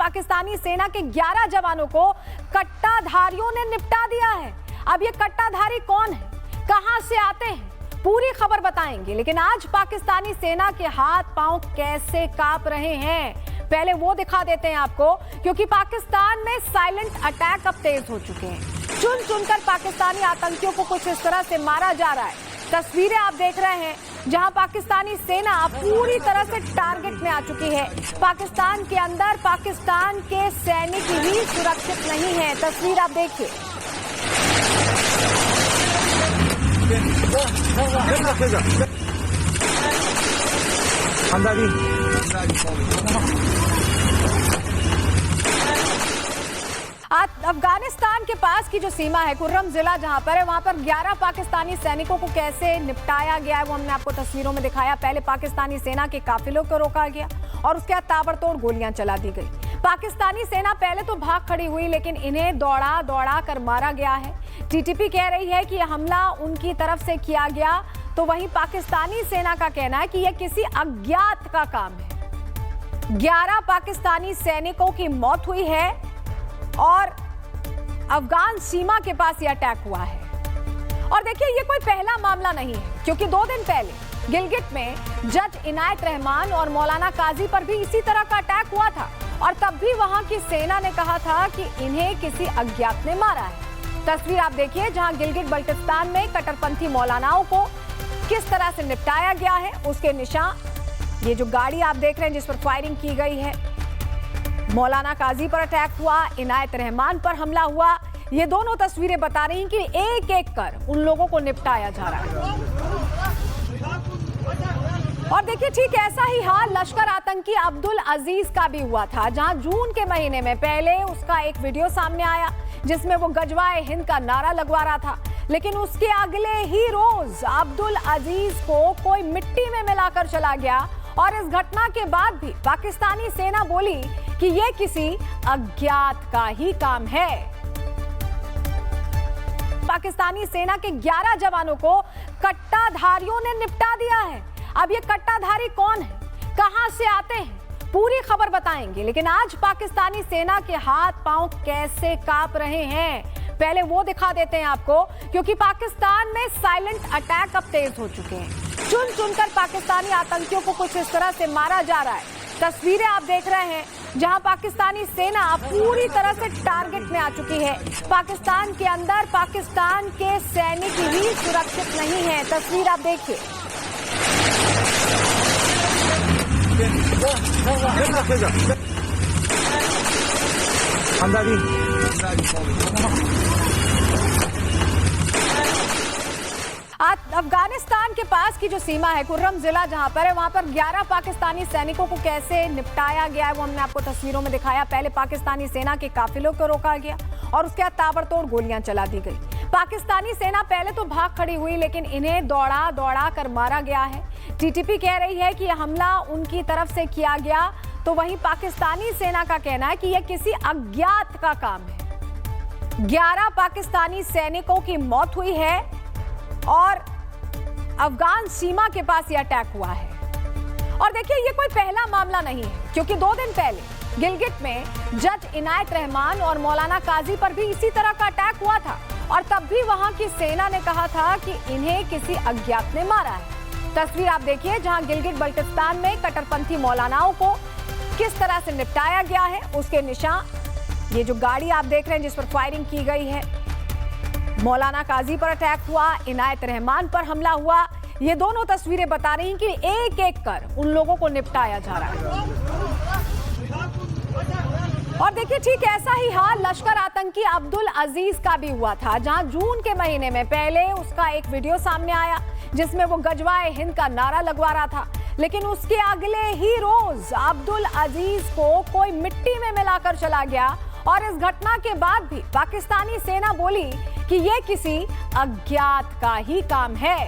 पाकिस्तानी सेना के 11 जवानों को कट्टाधारियों ने निपटा दिया है। अब ये कट्टाधारी कौन है, कहां से आते हैं, पूरी खबर बताएंगे। लेकिन आज पाकिस्तानी सेना के हाथ पांव कैसे कांप रहे हैं, पहले वो दिखा देते हैं आपको, क्योंकि पाकिस्तान में साइलेंट अटैक अब तेज हो चुके हैं। चुन चुनकर पाकिस्तानी आतंकियों को कुछ इस तरह से मारा जा रहा है। तस्वीरें आप देख रहे हैं जहां पाकिस्तानी सेना पूरी तरह से टारगेट में आ चुकी है। पाकिस्तान के अंदर पाकिस्तान के सैनिक ही सुरक्षित नहीं है। तस्वीर आप देखिए। अफगानिस्तान के पास की जो सीमा है, कुर्रम जिला जहां पर है, वहां पर 11 पाकिस्तानी सैनिकों को कैसे निपटाया गया है वो हमने आपको तस्वीरों में दिखाया। पहले पाकिस्तानी सेना के काफिलों को रोका गया और उसके बाद ताबड़तोड़ गोलियां चला दी गई। पाकिस्तानी सेना पहले तो भाग खड़ी हुई, लेकिन इन्हें दौड़ा दौड़ा कर मारा गया है। टीटीपी कह रही है कि यह हमला उनकी तरफ से किया गया, तो वहीं पाकिस्तानी सेना का कहना है कि यह किसी अज्ञात का काम है। 11 पाकिस्तानी सैनिकों की मौत हुई है और अफगान सीमा के पास यह अटैक हुआ है। और देखिए, ये कोई पहला मामला नहीं है, क्योंकि 2 दिन पहले गिलगिट में जज इनायत रहमान और मौलाना काजी पर भी इसी तरह का अटैक हुआ था, और तब भी वहां की सेना ने कहा था कि इन्हें किसी अज्ञात ने मारा है। तस्वीर आप देखिए जहां गिलगिट बल्टिस्तान में कट्टरपंथी मौलानाओं को किस तरह से निपटाया गया है, उसके निशान। ये जो गाड़ी आप देख रहे हैं जिस पर फायरिंग की गई है, मौलाना काजी पर अटैक हुआ, इनायत रहमान पर हमला हुआ। ये दोनों तस्वीरें बता रही हैं कि एक एक कर उन लोगों को निपटाया जा रहा है। और देखिए, ठीक ऐसा ही हाल लश्कर आतंकी अब्दुल अजीज का भी हुआ था, जहां जून के महीने में पहले उसका एक वीडियो सामने आया जिसमें वो गजवाए हिंद का नारा लगवा रहा था। लेकिन उसके अगले ही रोज अब्दुल अजीज को कोई मिट्टी में मिलाकर चला गया, और इस घटना के बाद भी पाकिस्तानी सेना बोली कि यह किसी अज्ञात का ही काम है। पाकिस्तानी सेना के 11 जवानों को कट्टाधारियों ने निपटा दिया है। अब ये कट्टाधारी कौन है, कहां से आते हैं, पूरी खबर बताएंगे। लेकिन आज पाकिस्तानी सेना के हाथ पांव कैसे कांप रहे हैं, पहले वो दिखा देते हैं आपको, क्योंकि पाकिस्तान में साइलेंट अटैक अब तेज हो चुके हैं। चुन चुनकर पाकिस्तानी आतंकियों को कुछ इस तरह से मारा जा रहा है। तस्वीरें आप देख रहे हैं जहां पाकिस्तानी सेना पूरी तरह से टारगेट में आ चुकी है। पाकिस्तान के अंदर पाकिस्तान के सैनिक ही सुरक्षित नहीं है। तस्वीर आप देखिए। अफगानिस्तान के पास की जो सीमा है, कुर्रम जिला जहां पर है, वहां पर 11 पाकिस्तानी सैनिकों को कैसे निपटाया गया है वो हमने आपको तस्वीरों में दिखाया। पहले पाकिस्तानी सेना के काफिलों को रोका गया और उसके बाद ताबड़तोड़ गोलियां चला दी गई। पाकिस्तानी सेना पहले तो भाग खड़ी हुई, लेकिन इन्हें दौड़ा दौड़ा कर मारा गया है। टीटीपी कह रही है कि यह हमला उनकी तरफ से किया गया, तो वहीं पाकिस्तानी सेना का कहना है कि यह किसी अज्ञात का काम है। 11 पाकिस्तानी सैनिकों की मौत हुई है और अफगान सीमा के पास यह अटैक हुआ है। और देखिए, ये कोई पहला मामला नहीं है, क्योंकि 2 दिन पहले गिलगिट में जज इनायत रहमान और मौलाना काजी पर भी इसी तरह का अटैक हुआ था, और तब भी वहां की सेना ने कहा था कि इन्हें किसी अज्ञात ने मारा है। तस्वीर आप देखिए जहां गिलगिट बल्टिस्तान में कट्टरपंथी मौलानाओं को किस तरह से निपटाया गया है, उसके निशान। ये जो गाड़ी आप देख रहे हैं जिस पर फायरिंग की गई है, मौलाना काजी पर अटैक हुआ, इनायत रहमान पर हमला हुआ। ये दोनों तस्वीरें बता रही हैं कि एक एक कर उन लोगों को निपटाया जा रहा है। और देखिए, ठीक ऐसा ही हाल लश्कर आतंकी अब्दुल अजीज का भी हुआ था, जहां जून के महीने में पहले उसका एक वीडियो सामने आया जिसमें वो गजवाए हिंद का नारा लगवा रहा था। लेकिन उसके अगले ही रोज अब्दुल अजीज को कोई मिट्टी में मिलाकर चला गया, और इस घटना के बाद भी पाकिस्तानी सेना बोली कि यह किसी अज्ञात का ही काम है।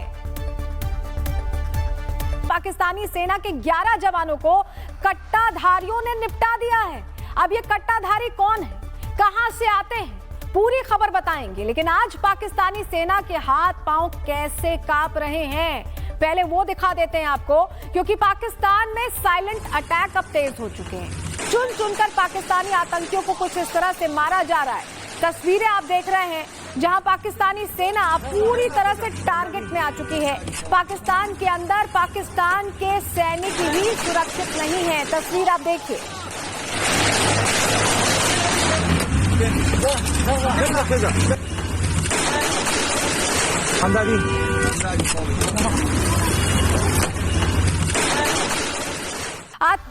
पाकिस्तानी सेना के 11 जवानों को कट्टाधारियों ने निपटा दिया है। अब ये कट्टाधारी कौन है, कहां से आते हैं, पूरी खबर बताएंगे। लेकिन आज पाकिस्तानी सेना के हाथ पांव कैसे कांप रहे हैं, पहले वो दिखा देते हैं आपको, क्योंकि पाकिस्तान में साइलेंट अटैक अब तेज हो चुके हैं। चुन चुनकर पाकिस्तानी आतंकियों को कुछ इस तरह से मारा जा रहा है। तस्वीरें आप देख रहे हैं जहां पाकिस्तानी सेना पूरी तरह से टारगेट में आ चुकी है। पाकिस्तान के अंदर पाकिस्तान के सैनिक ही सुरक्षित नहीं है। तस्वीर आप देखिए।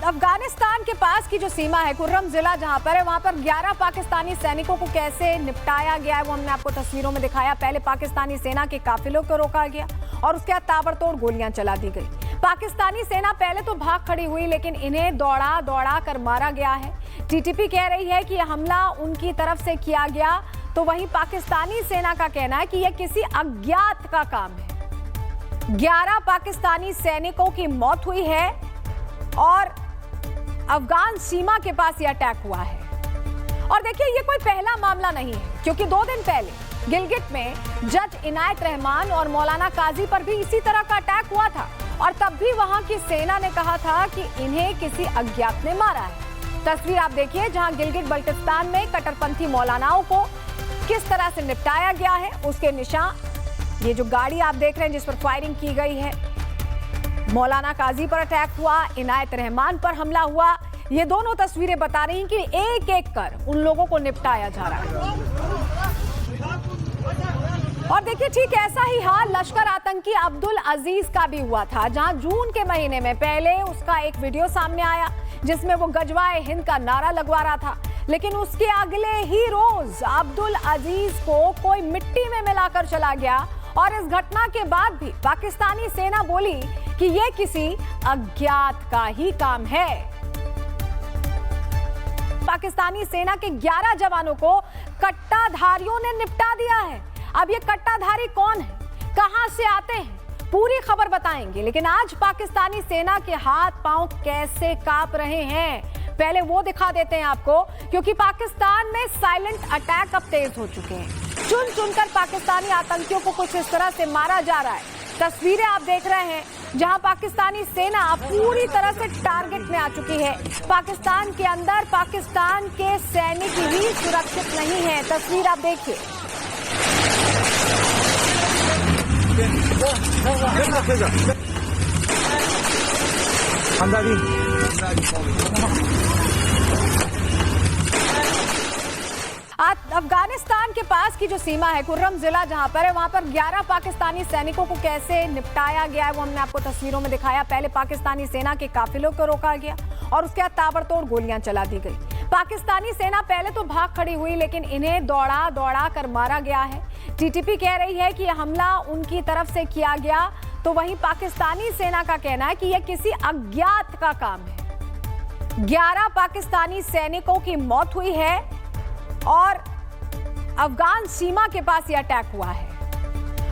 अफगानिस्तान के पास की जो सीमा है, कुर्रम जिला जहां पर है, वहां पर 11 पाकिस्तानी सैनिकों को कैसे निपटाया गया है वो हमने आपको तस्वीरों में दिखाया। पहले पाकिस्तानी सेना के काफिलों को रोका गया और उसके बाद ताबड़तोड़ गोलियां चला दी गई। पाकिस्तानी सेना पहले तो भाग खड़ी हुई, लेकिन इन्हें दौड़ा दौड़ा कर मारा गया है। टीटीपी कह रही है कि यह हमला उनकी तरफ से किया गया, तो वहीं पाकिस्तानी सेना का कहना है कि यह किसी अज्ञात का काम है। 11 पाकिस्तानी सैनिकों की मौत हुई है और अफगान सीमा के पास यह अटैक हुआ है। और देखिए, ये कोई पहला मामला नहीं है, क्योंकि 2 दिन पहले गिलगिट में जज इनायत रहमान और मौलाना काजी पर भी इसी तरह का अटैक हुआ था और तब भी वहां की सेना ने कहा था कि इन्हें किसी अज्ञात ने मारा है। तस्वीर आप देखिए जहां गिलगिट बल्टिस्तान में कट्टरपंथी मौलानाओं को किस तरह से निपटाया गया है, उसके निशान। ये जो गाड़ी आप देख रहे हैं जिस पर फायरिंग की गई है, मौलाना काजी पर अटैक हुआ, इनायत रहमान पर हमला हुआ। ये दोनों तस्वीरें बता रही हैं कि एक एक कर उन लोगों को निपटाया जा रहा है। और देखिए, ठीक ऐसा ही हाल लश्कर आतंकी अब्दुल अजीज का भी हुआ था, जहां जून के महीने में पहले उसका एक वीडियो सामने आया जिसमें वो गजवाए हिंद का नारा लगवा रहा था, लेकिन उसके अगले ही रोज अब्दुल अजीज को कोई मिट्टी में मिलाकर चला गया। और इस घटना के बाद भी पाकिस्तानी सेना बोली कि यह किसी अज्ञात का ही काम है। पाकिस्तानी सेना के 11 जवानों को कट्टाधारियों ने निपटा दिया है। अब ये कट्टाधारी कौन है, कहां से आते हैं, पूरी खबर बताएंगे। लेकिन आज पाकिस्तानी सेना के हाथ पांव कैसे कांप रहे हैं, पहले वो दिखा देते हैं आपको, क्योंकि पाकिस्तान में साइलेंट अटैक अब तेज हो चुके हैं। चुन चुनकर पाकिस्तानी आतंकियों को कुछ इस तरह से मारा जा रहा है। तस्वीरें आप देख रहे हैं जहां पाकिस्तानी सेना पूरी तरह से टारगेट में आ चुकी है। पाकिस्तान के अंदर पाकिस्तान के सैनिक ही सुरक्षित नहीं है। तस्वीर आप देखिए। अफगानिस्तान के पास की जो सीमा है, कुर्रम जिला जहां पर है, वहां पर 11 पाकिस्तानी सैनिकों को कैसे निपटाया गया है वो हमने आपको तस्वीरों में दिखाया। पहले पाकिस्तानी सेना के काफिलों को रोका गया और उसके बाद ताबड़तोड़ गोलियां चला दी गई। पाकिस्तानी सेना पहले तो भाग खड़ी हुई, लेकिन इन्हें दौड़ा दौड़ा कर मारा गया है। टीटीपी कह रही है कि यह हमला उनकी तरफ से किया गया, तो वहीं पाकिस्तानी सेना का कहना है कि यह किसी अज्ञात का काम है। 11 पाकिस्तानी सैनिकों की मौत हुई है और अफगान सीमा के पास यह अटैक हुआ है।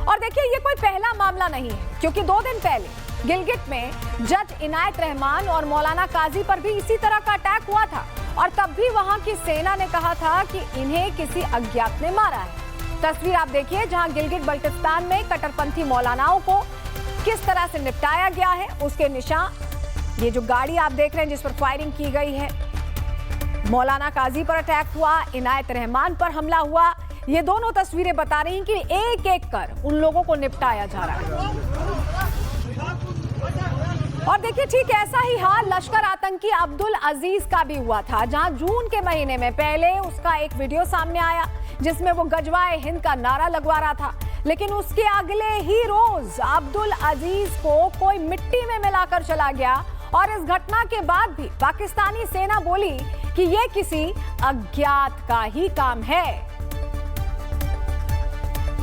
और देखिए, ये कोई पहला मामला नहीं है, क्योंकि 2 दिन पहले गिलगिट में जज इनायत रहमान और मौलाना काजी पर भी इसी तरह का अटैक हुआ था और तब भी वहां की सेना ने कहा था कि इन्हें किसी अज्ञात ने मारा है। तस्वीर आप देखिए जहां गिलगिट बल्टिस्तान में कट्टरपंथी मौलानाओं को किस तरह से निपटाया गया है, उसके निशान। ये जो गाड़ी आप देख रहे हैं जिस पर फायरिंग की गई है, मौलाना काजी पर अटैक हुआ, इनायत रहमान पर हमला हुआ। ये दोनों तस्वीरें बता रही हैं कि एक एक कर उन लोगों को निपटाया जा रहा है। और देखिए, ठीक ऐसा ही हाल लश्कर आतंकी अब्दुल अजीज का भी हुआ था, जहां जून के महीने में पहले उसका एक वीडियो सामने आया जिसमें वो गजवाए हिंद का नारा लगवा रहा था, लेकिन उसके अगले ही रोज अब्दुल अजीज को कोई मिट्टी में मिलाकर चला गया। और इस घटना के बाद भी पाकिस्तानी सेना बोली कि यह किसी अज्ञात का ही काम है।